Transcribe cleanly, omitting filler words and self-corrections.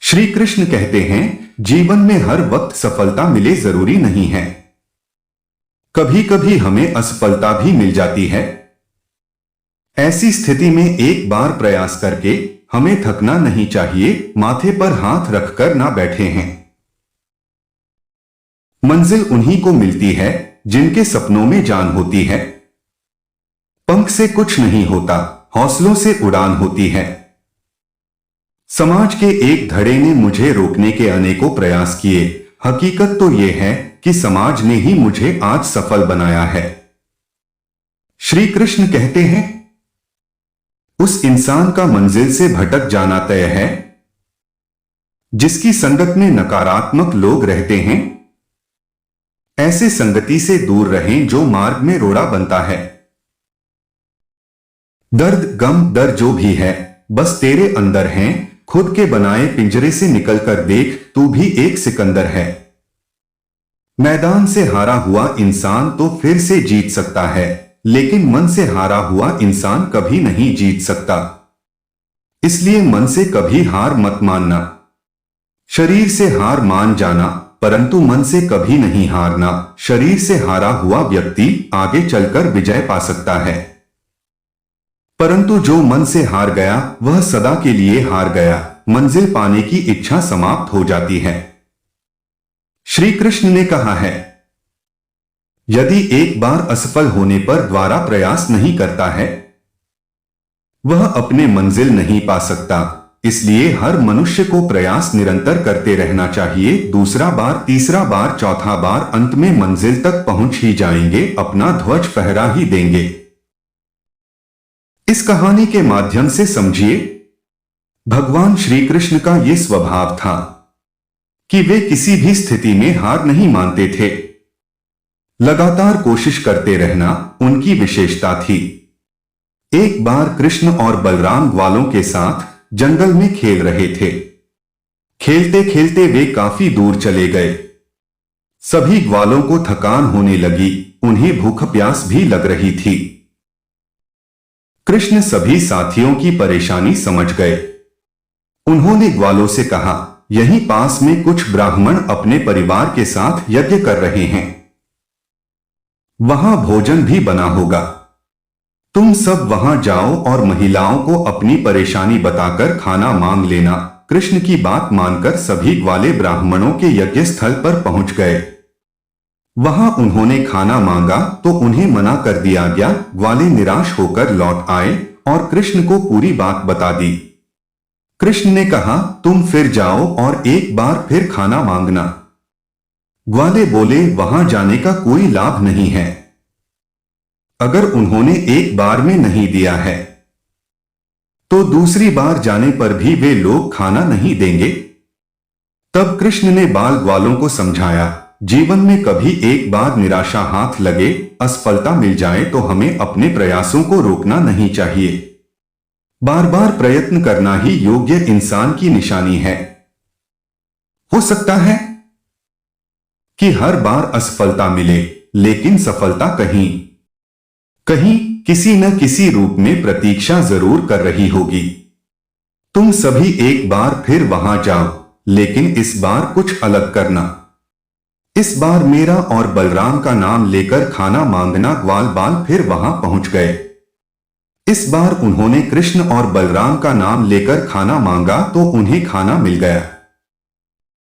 श्री कृष्ण कहते हैं, जीवन में हर वक्त सफलता मिले जरूरी नहीं है। कभी कभी हमें असफलता भी मिल जाती है। ऐसी स्थिति में एक बार प्रयास करके हमें थकना नहीं चाहिए, माथे पर हाथ रखकर ना बैठे हैं। मंजिल उन्हीं को मिलती है जिनके सपनों में जान होती है। पंख से कुछ नहीं होता, हौसलों से उड़ान होती है। समाज के एक धड़े ने मुझे रोकने के अनेकों प्रयास किए। हकीकत तो यह है कि समाज ने ही मुझे आज सफल बनाया है। श्री कृष्ण कहते हैं, उस इंसान का मंजिल से भटक जाना तय है जिसकी संगत में नकारात्मक लोग रहते हैं। ऐसे संगति से दूर रहें जो मार्ग में रोड़ा बनता है। दर्द गम डर जो भी है बस तेरे अंदर हैं। खुद के बनाए पिंजरे से निकलकर देख, तू भी एक सिकंदर है। मैदान से हारा हुआ इंसान तो फिर से जीत सकता है, लेकिन मन से हारा हुआ इंसान कभी नहीं जीत सकता। इसलिए मन से कभी हार मत मानना। शरीर से हार मान जाना, परंतु मन से कभी नहीं हारना। शरीर से हारा हुआ व्यक्ति आगे चलकर विजय पा सकता है, परंतु जो मन से हार गया वह सदा के लिए हार गया। मंजिल पाने की इच्छा समाप्त हो जाती है। श्री कृष्ण ने कहा है, यदि एक बार असफल होने पर दोबारा प्रयास नहीं करता है वह अपने मंजिल नहीं पा सकता। इसलिए हर मनुष्य को प्रयास निरंतर करते रहना चाहिए। दूसरा बार, तीसरा बार, चौथा बार, अंत में मंजिल तक पहुंच ही जाएंगे, अपना ध्वज फहरा ही देंगे। इस कहानी के माध्यम से समझिए, भगवान श्री कृष्ण का यह स्वभाव था कि वे किसी भी स्थिति में हार नहीं मानते थे। लगातार कोशिश करते रहना उनकी विशेषता थी। एक बार कृष्ण और बलराम ग्वालों के साथ जंगल में खेल रहे थे। खेलते खेलते वे काफी दूर चले गए। सभी ग्वालों को थकान होने लगी, उन्हें भूख प्यास भी लग रही थी। कृष्ण सभी साथियों की परेशानी समझ गए। उन्होंने ग्वालों से कहा, यहीं पास में कुछ ब्राह्मण अपने परिवार के साथ यज्ञ कर रहे हैं, वहां भोजन भी बना होगा। तुम सब वहां जाओ और महिलाओं को अपनी परेशानी बताकर खाना मांग लेना। कृष्ण की बात मानकर सभी ग्वाले ब्राह्मणों के यज्ञ स्थल पर पहुंच गए। वहां उन्होंने खाना मांगा तो उन्हें मना कर दिया गया। ग्वाले निराश होकर लौट आए और कृष्ण को पूरी बात बता दी। कृष्ण ने कहा, तुम फिर जाओ और एक बार फिर खाना मांगना। ग्वाले बोले, वहां जाने का कोई लाभ नहीं है। अगर उन्होंने एक बार में नहीं दिया है तो दूसरी बार जाने पर भी वे लोग खाना नहीं देंगे। तब कृष्ण ने बाल ग्वालों को समझाया, जीवन में कभी एक बार निराशा हाथ लगे, असफलता मिल जाए तो हमें अपने प्रयासों को रोकना नहीं चाहिए। बार बार प्रयत्न करना ही योग्य इंसान की निशानी है। हो सकता है कि हर बार असफलता मिले, लेकिन सफलता कहीं कहीं किसी न किसी रूप में प्रतीक्षा जरूर कर रही होगी। तुम सभी एक बार फिर वहां जाओ, लेकिन इस बार कुछ अलग करना। इस बार मेरा और बलराम का नाम लेकर खाना मांगना। ग्वाल बाल फिर वहां पहुंच गए। इस बार उन्होंने कृष्ण और बलराम का नाम लेकर खाना मांगा तो उन्हें खाना मिल गया।